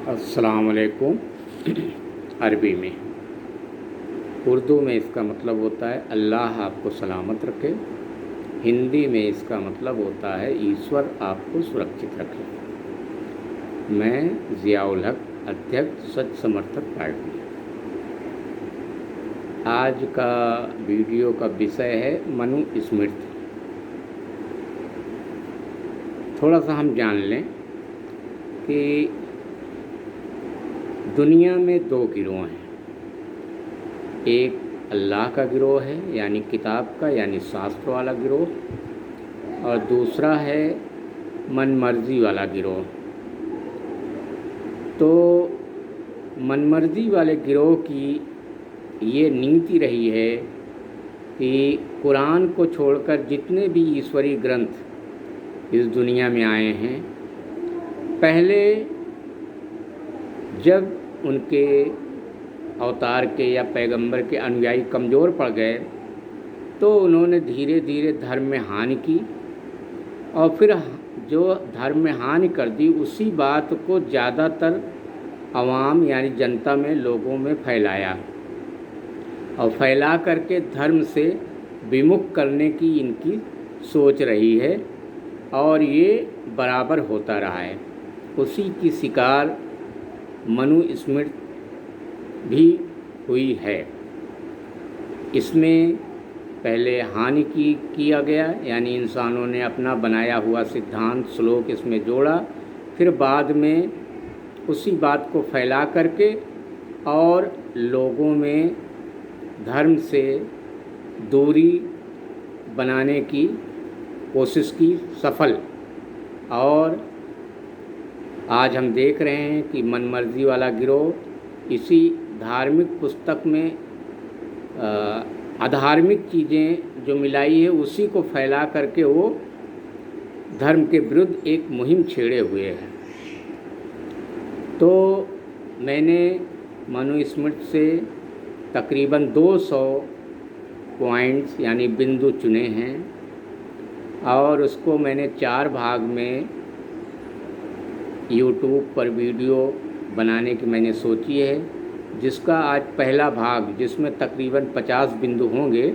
अस्सलाम वालेकुम। अरबी में, उर्दू में इसका मतलब होता है अल्लाह आपको सलामत रखे। हिंदी में इसका मतलब होता है ईश्वर आपको सुरक्षित रखे। मैं ज़ियाउल हक, अध्यक्ष सच समर्थक पार्टी। आज का वीडियो का विषय है मनुस्मृति। थोड़ा सा हम जान लें कि दुनिया में दो गिरोह हैं। एक अल्लाह का गिरोह है, यानी किताब का, यानी शास्त्र वाला गिरोह, और दूसरा है मनमर्जी वाला गिरोह। तो मनमर्जी वाले गिरोह की ये नीति रही है कि कुरान को छोड़कर जितने भी ईश्वरीय ग्रंथ इस दुनिया में आए हैं, पहले जब उनके अवतार के या पैगंबर के अनुयायी कमज़ोर पड़ गए तो उन्होंने धीरे धीरे धर्म में हानि की, और फिर जो धर्म में हानि कर दी उसी बात को ज़्यादातर आवाम यानी जनता में, लोगों में फैलाया, और फैला करके धर्म से विमुख करने की इनकी सोच रही है, और ये बराबर होता रहा है। उसी की शिकार मनुस्मृति भी हुई है। इसमें पहले हानि किया गया, यानी इंसानों ने अपना बनाया हुआ सिद्धांत श्लोक इसमें जोड़ा, फिर बाद में उसी बात को फैला करके और लोगों में धर्म से दूरी बनाने की कोशिश की, सफल। और आज हम देख रहे हैं कि मनमर्जी वाला गिरोह इसी धार्मिक पुस्तक में अधार्मिक चीज़ें जो मिलाई है उसी को फैला करके वो धर्म के विरुद्ध एक मुहिम छेड़े हुए हैं। तो मैंने मनुस्मृति से तकरीबन 200 पॉइंट्स यानी बिंदु चुने हैं, और उसको मैंने 4 भाग में यूट्यूब पर वीडियो बनाने की मैंने सोची है, जिसका आज पहला भाग, जिसमें तकरीबन 50 बिंदु होंगे,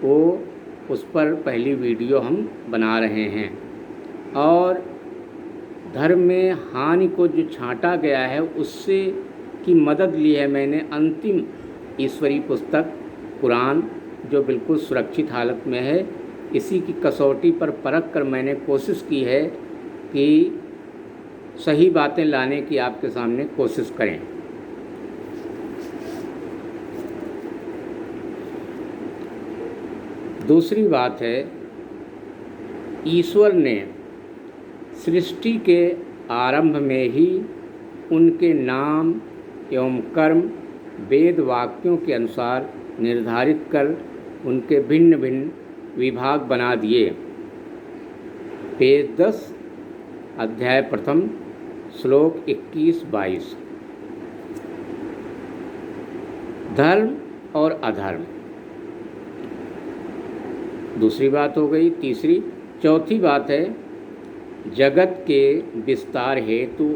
वो उस पर पहली वीडियो हम बना रहे हैं। और धर्म में हानि को जो छांटा गया है उससे की मदद ली है मैंने अंतिम ईश्वरीय पुस्तक कुरान, जो बिल्कुल सुरक्षित हालत में है। इसी की कसौटी पर परख कर मैंने कोशिश की है कि सही बातें लाने की आपके सामने कोशिश करें। दूसरी बात है, ईश्वर ने सृष्टि के आरंभ में ही उनके नाम एवं कर्म वेद वाक्यों के अनुसार निर्धारित कर उनके भिन्न भिन्न विभाग बना दिए। पेज 10, अध्याय प्रथम, श्लोक 21-22। धर्म और अधर्म दूसरी बात हो गई। चौथी बात है, जगत के विस्तार हेतु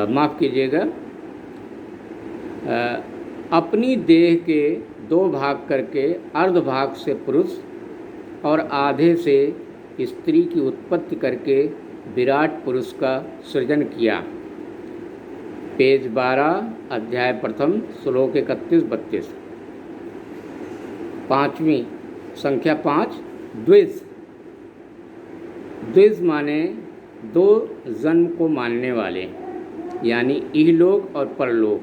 माफ़ कीजिएगा, अपनी देह के 2 भाग करके अर्ध भाग से पुरुष और आधे से स्त्री की उत्पत्ति करके विराट पुरुष का सृजन किया। पेज 12, अध्याय प्रथम, श्लोक 31-32। पाँचवीं, संख्या 5, द्विज। द्विज माने 2 जन्म को मानने वाले, यानी इहलोक और परलोक।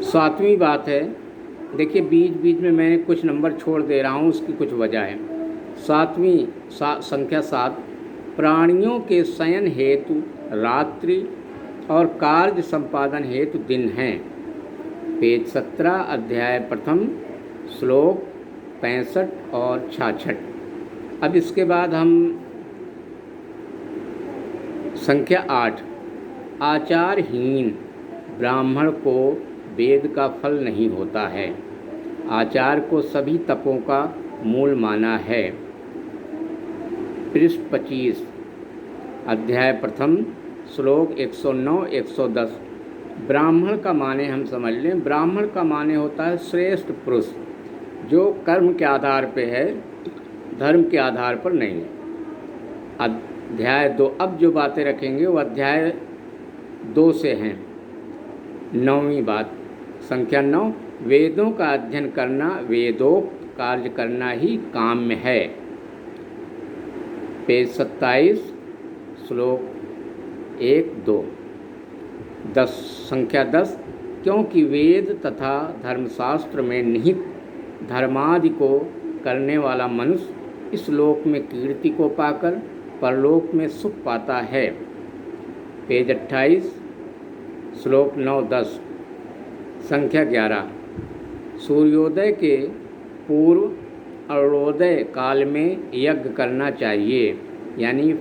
7वीं बात है, देखिए बीच बीच में मैंने कुछ नंबर छोड़ दे रहा हूँ, उसकी कुछ वजह है। 7वीं, संख्या 7, प्राणियों के शयन हेतु रात्रि और कार्य संपादन हेतु दिन हैं। पेज 17, अध्याय प्रथम, श्लोक 65 और 66। अब इसके बाद हम संख्या 8, आचारहीन ब्राह्मण को वेद का फल नहीं होता है। आचार को सभी तपों का मूल माना है। पृष्ठ 25, अध्याय प्रथम, श्लोक 109-110। ब्राह्मण का माने हम समझ लें। ब्राह्मण का माने होता है श्रेष्ठ पुरुष, जो कर्म के आधार पे है, धर्म के आधार पर नहीं है। अध्याय 2, अब जो बातें रखेंगे वो अध्याय 2 से हैं। 9वीं बात, संख्या 9, वेदों का अध्ययन करना, वेदोक्त कार्य करना ही काम्य है। पेज 27, श्लोक 1-2। 10, संख्या 10, क्योंकि वेद तथा धर्मशास्त्र में निहित धर्मादि को करने वाला मनुष्य इस लोक में कीर्ति को पाकर परलोक में सुख पाता है। पेज 28, श्लोक 9-10। संख्या 11, सूर्योदय के पूर्व अरुणोदय काल में यज्ञ करना चाहिए, यानी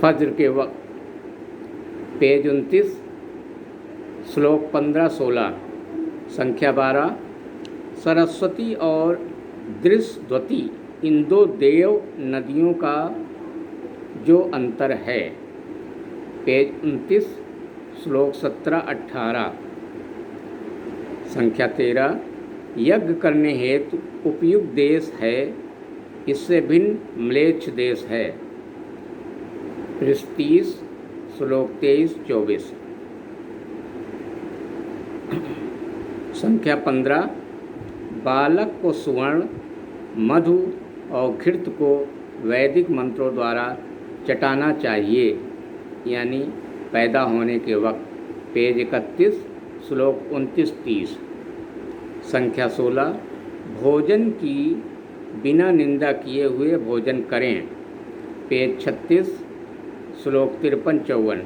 फज्र के वक्त। पेज 29, श्लोक 15-16। संख्या 12, सरस्वती और दृशद्वती इन 2 देव नदियों का जो अंतर है। पेज 29, श्लोक 17-18। संख्या 13, यज्ञ करने हेतु उपयुक्त देश है, इससे भिन्न म्लेच्छ देश है। पृष्ठ 30, श्लोक 23-24। संख्या 15, बालक को सुवर्ण, मधु और घृत को वैदिक मंत्रों द्वारा चटाना चाहिए, यानी पैदा होने के वक्त। पेज 31, श्लोक 29-30। संख्या 16, भोजन की बिना निंदा किए हुए भोजन करें। पेज 36, श्लोक 53-54।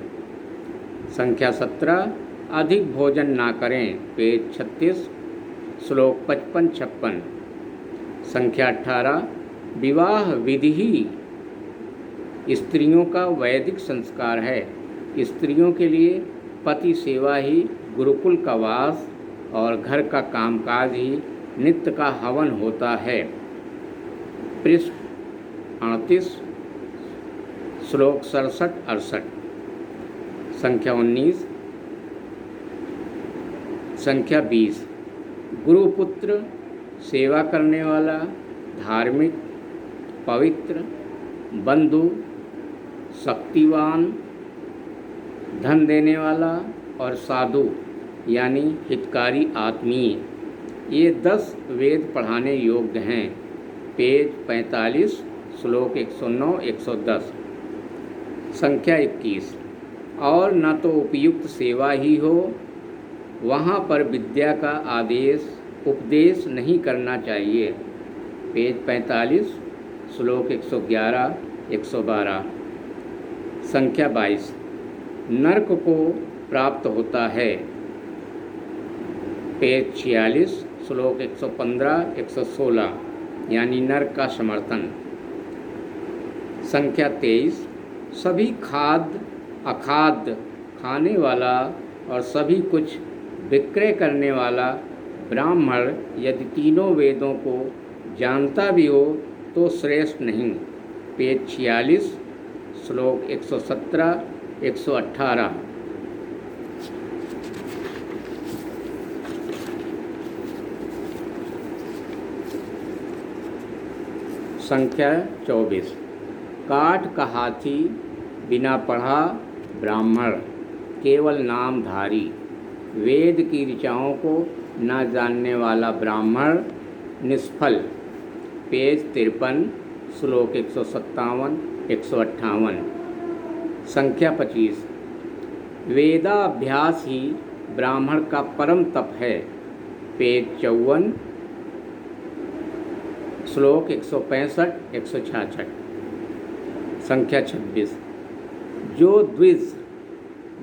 संख्या 17, अधिक भोजन ना करें। पेज 36, श्लोक 55-56। संख्या 18, विवाह विधि ही स्त्रियों का वैदिक संस्कार है। स्त्रियों के लिए पति सेवा ही गुरुकुल का वास और घर का कामकाज ही नित्य का हवन होता है। पृष्ठ 38, श्लोक 67-68। संख्या 19, संख्या 20, गुरुपुत्र, सेवा करने वाला, धार्मिक, पवित्र, बंधु, शक्तिवान, धन देने वाला और साधु यानी हितकारी आत्मीय, ये 10 वेद पढ़ाने योग्य हैं। पेज 45, श्लोक 109-110। संख्या 21, और न तो उपयुक्त सेवा ही हो, वहाँ पर विद्या का उपदेश नहीं करना चाहिए। पेज 45, श्लोक 111-112। संख्या 22, नरक को प्राप्त होता है। पेज 46, श्लोक 115-116, यानी नरक का समर्थन। संख्या 23, सभी खाद्य अखाद्य खाने वाला और सभी कुछ विक्रय करने वाला ब्राह्मण यदि तीनों वेदों को जानता भी हो तो श्रेष्ठ नहीं। पेज 46, श्लोक 117-118। संख्या 24, काठ का हाथी बिना पढ़ा ब्राह्मण, केवल नामधारी, वेद की ऋचाओं को न जानने वाला ब्राह्मण निष्फल। पेज 53, श्लोक 157-158। संख्या 25, वेदाभ्यास ही ब्राह्मण का परम तप है। पेज 54, श्लोक 165-166। संख्या 26, जो द्विज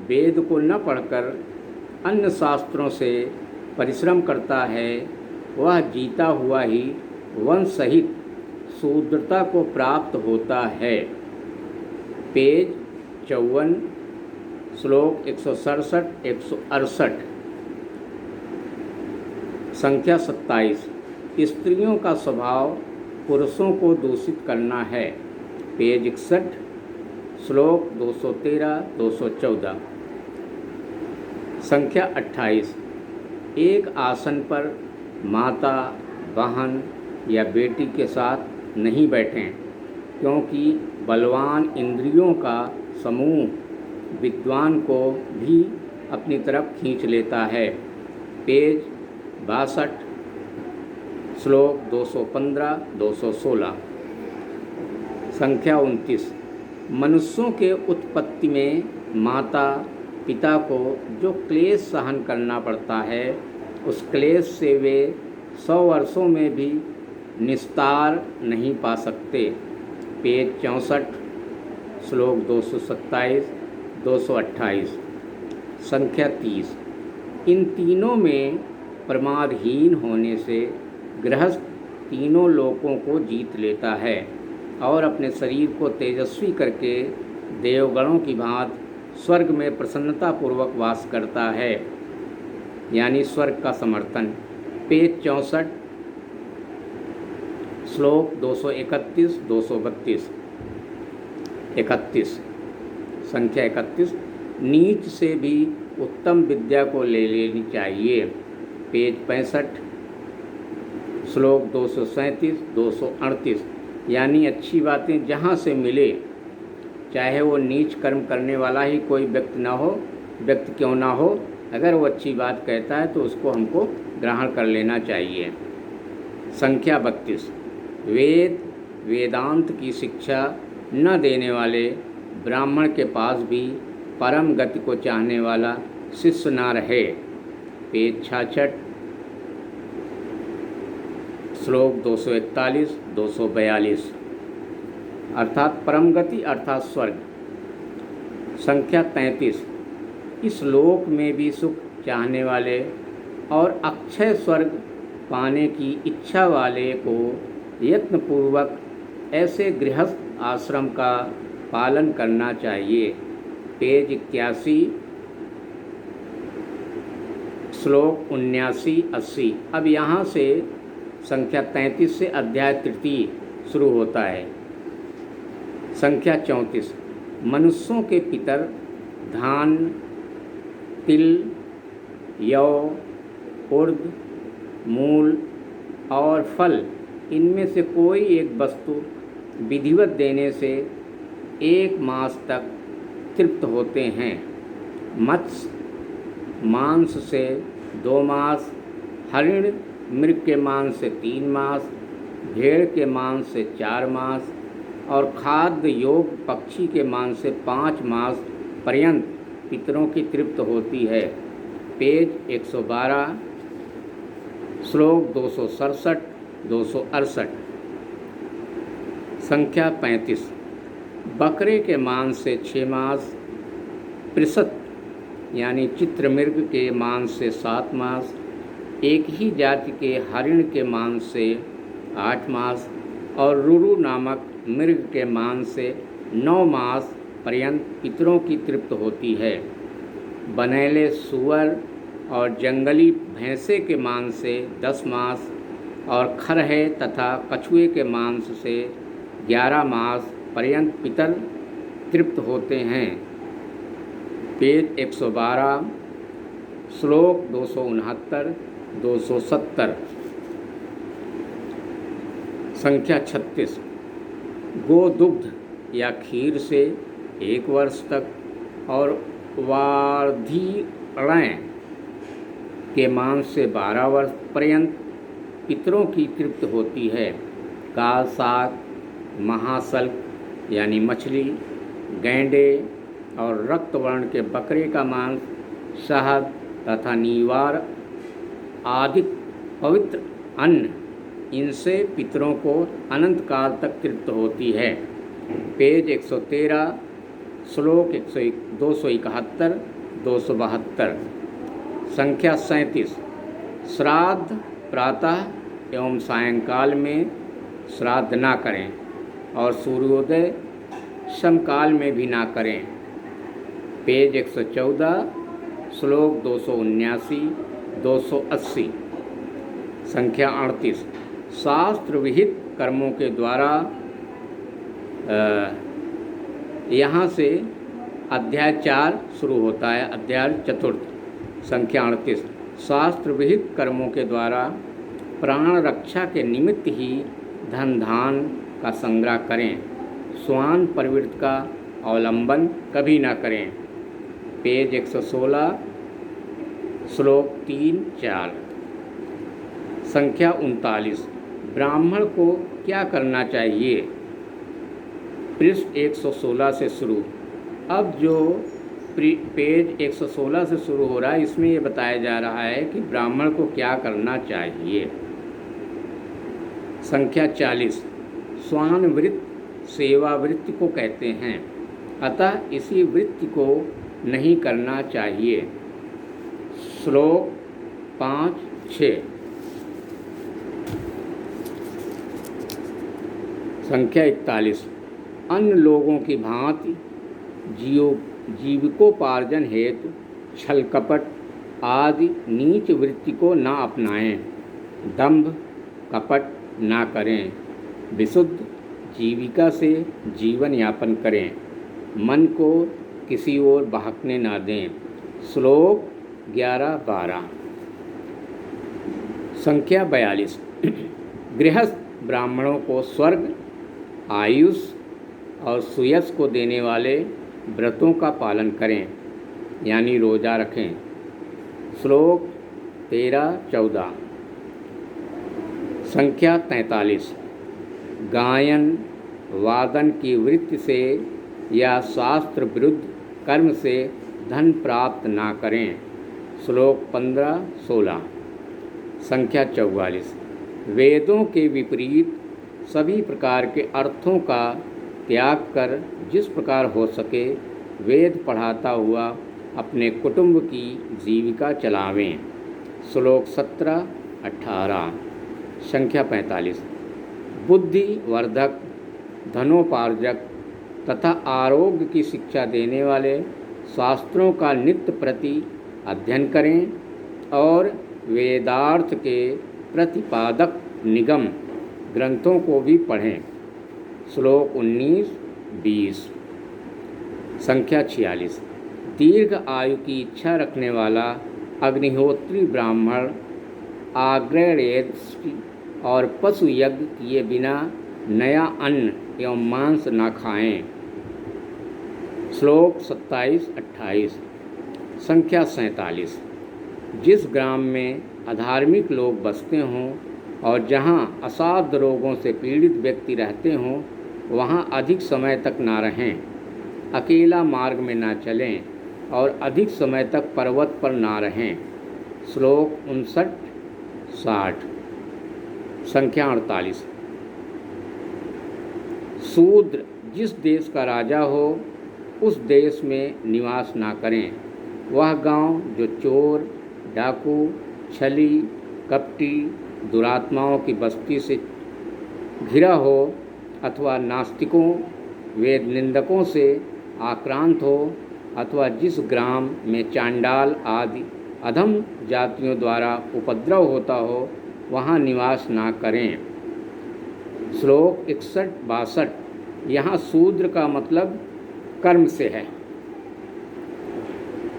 वेद को न पढ़कर अन्य शास्त्रों से परिश्रम करता है वह जीता हुआ ही वंश सहित शूद्रता को प्राप्त होता है। पेज 54, श्लोक 167-168। संख्या 27। स्त्रियों का स्वभाव पुरुषों को दूषित करना है। पेज 61, श्लोक 213-214। संख्या 28। एक आसन पर माता, बहन या बेटी के साथ नहीं बैठें, क्योंकि बलवान इंद्रियों का समूह विद्वान को भी अपनी तरफ खींच लेता है। पेज 62, श्लोक 215-216। संख्या 29। मनुष्यों के उत्पत्ति में माता पिता को जो क्लेश सहन करना पड़ता है, उस क्लेश से वे 100 वर्षों में भी निस्तार नहीं पा सकते। पेज 64, श्लोक 227-228। संख्या 30। इन तीनों में प्रमादहीन होने से गृहस्थ तीनों लोकों को जीत लेता है और अपने शरीर को तेजस्वी करके देवगणों की भांति स्वर्ग में प्रसन्नतापूर्वक वास करता है, यानी स्वर्ग का समर्थन। पेज 64, श्लोक 231-232। 31। संख्या 31। नीच से भी उत्तम विद्या को ले लेनी चाहिए। पेज 65, श्लोक 237-238। यानी अच्छी बातें जहाँ से मिले, चाहे वो नीच कर्म करने वाला ही कोई व्यक्ति क्यों ना हो, अगर वो अच्छी बात कहता है तो उसको हमको ग्रहण कर लेना चाहिए। संख्या 32। वेदांत की शिक्षा न देने वाले ब्राह्मण के पास भी परम गति को चाहने वाला शिष्य ना रहे। पेज 66, श्लोक 241-242। अर्थात परम गति अर्थात स्वर्ग। संख्या 33। इस लोक में भी सुख चाहने वाले और अक्षय स्वर्ग पाने की इच्छा वाले को यत्नपूर्वक ऐसे गृहस्थ आश्रम का पालन करना चाहिए। पेज 81, श्लोक 79-80। अब यहाँ से संख्या 33 से अध्याय तृतीय शुरू होता है। संख्या 34। मनुष्यों के पितर धान, तिल, यौ, उर्द, मूल और फल, इनमें से कोई एक वस्तु विधिवत देने से 1 मास तक तृप्त होते हैं। मत्स्य मांस से 2 मास, हरिण मृग के मांस से 3 मास, भेड़ के मांस से 4 मास और खाद्य योग पक्षी के मांस से 5 मास पर्यंत पितरों की तृप्त होती है। पेज 112, श्लोक 267-268। संख्या 35। बकरे के मांस से 6 मास, पृषत यानी चित्रमृग के मांस से 7 मास, एक ही जाति के हरिण के मांस से 8 मास और रुरु नामक मृग के मांस से 9 मास पर्यंत पितरों की तृप्त होती है। बनेले सूअर और जंगली भैंसे के मांस से 10 मास और खरहे तथा कछुए के मांस से 11 मास पर्यंत पितर तृप्त होते हैं। पेज 112, श्लोक 269-270। संख्या 36। गोदुग्ध या खीर से 1 वर्ष तक और वार्धिणय के मांस से 12 वर्ष पर्यंत पितरों की तृप्त होती है। काल साग, महासल्क यानी मछली, गैंडे और रक्त वर्ण के बकरे का मांस, शहद तथा नीवार आदि पवित्र अन्न, इनसे पितरों को अनंत काल तक तृप्त होती है। पेज 113, श्लोक 271-272। संख्या 37। श्राद्ध प्रातः एवं सायंकाल में श्राद्ध ना करें और सूर्योदय समकाल में भी ना करें। पेज 114, श्लोक 279-280। संख्या 38। शास्त्र विहित कर्मों के द्वारा यहाँ से अध्याय 4 शुरू होता है। अध्याय 4 संख्या 38। शास्त्र विहित कर्मों के द्वारा प्राण रक्षा के निमित्त ही धन धान का संग्रह करें। स्वान प्रवृत्ति का अवलंबन कभी न करें। पेज 116 श्लोक 3-4। संख्या 39। ब्राह्मण को क्या करना चाहिए? पृष्ठ 116 से शुरू। अब जो पेज 116 से शुरू हो रहा है, इसमें ये बताया जा रहा है कि ब्राह्मण को क्या करना चाहिए। संख्या 40। स्वान वृत्ति सेवा वृत्ति को कहते हैं, अतः इसी वृत्ति को नहीं करना चाहिए। श्लोक 5-6। संख्या 41। अन्य लोगों की भांति जीविकोपार्जन हेतु छल कपट आदि नीच वृत्ति को न अपनाएं। दंभ कपट ना करें। विशुद्ध जीविका से जीवन यापन करें। मन को किसी ओर बहकने ना दें। श्लोक 11-12। संख्या 42। गृहस्थ ब्राह्मणों को स्वर्ग आयुष और सुयश को देने वाले व्रतों का पालन करें, यानी रोजा रखें। श्लोक 13-14। संख्या 43। गायन वादन की वृत्ति से या शास्त्र विरुद्ध कर्म से धन प्राप्त ना करें। श्लोक 15-16। संख्या 44। वेदों के विपरीत सभी प्रकार के अर्थों का त्याग कर जिस प्रकार हो सके वेद पढ़ाता हुआ अपने कुटुंब की जीविका चलावें। श्लोक 17-18। संख्या 45। बुद्धिवर्धक धनोपार्जक तथा आरोग्य की शिक्षा देने वाले शास्त्रों का नित्य प्रति अध्ययन करें और वेदार्थ के प्रतिपादक निगम ग्रंथों को भी पढ़ें। श्लोक 19-20। संख्या 46। दीर्घ आयु की इच्छा रखने वाला अग्निहोत्री ब्राह्मण आग्नेयेष्टि और पशु यज्ञ किए बिना नया अन्न एवं मांस न खाएं। श्लोक 27-28। संख्या 47। जिस ग्राम में अधार्मिक लोग बसते हों और जहां असाध्य रोगों से पीड़ित व्यक्ति रहते हों, वहां अधिक समय तक ना रहें। अकेला मार्ग में ना चलें और अधिक समय तक पर्वत पर ना रहें। श्लोक 59-60। संख्या 48। शूद्र जिस देश का राजा हो उस देश में निवास ना करें। वह गांव जो चोर डाकू छली कपटी दुरात्माओं की बस्ती से घिरा हो अथवा नास्तिकों वेद निंदकों से आक्रांत हो अथवा जिस ग्राम में चांडाल आदि अधम जातियों द्वारा उपद्रव होता हो वहाँ निवास ना करें। श्लोक 61-62। यहाँ शूद्र का मतलब कर्म से है।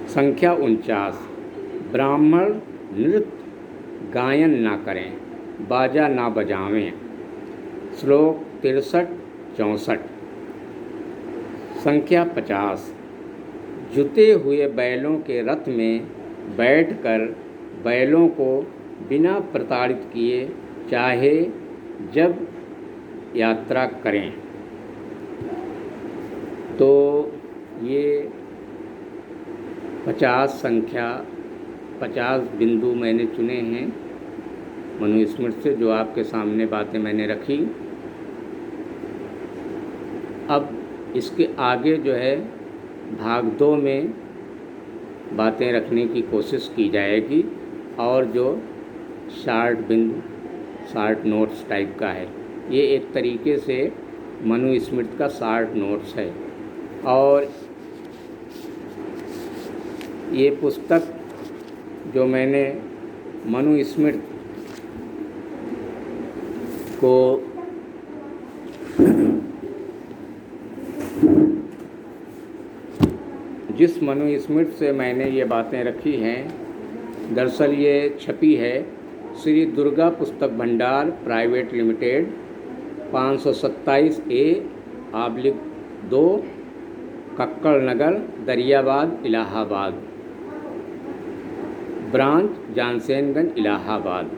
संख्या 49। ब्राह्मण नृत्य गायन ना करें, बाजा ना बजावें। श्लोक 63-64। संख्या 50। जुते हुए बैलों के रथ में बैठकर बैलों को बिना प्रताड़ित किए चाहे जब यात्रा करें। तो ये 50 बिंदु मैंने चुने हैं मनुस्मृति से, जो आपके सामने बातें मैंने रखी। अब इसके आगे जो है भाग 2 में बातें रखने की कोशिश की जाएगी और जो शार्ट नोट्स टाइप का है, ये एक तरीके से मनुस्मृति का शार्ट नोट्स है। और ये पुस्तक जो मैंने मनुस्मृति इसको जिस मनुस्मृति से मैंने ये बातें रखी हैं, दरअसल ये छपी है श्री दुर्गा पुस्तक भंडार प्राइवेट लिमिटेड, 527 A/2, कक्कड़ नगर, दरियाबाद, इलाहाबाद, ब्रांच जानसेनगंज, इलाहाबाद।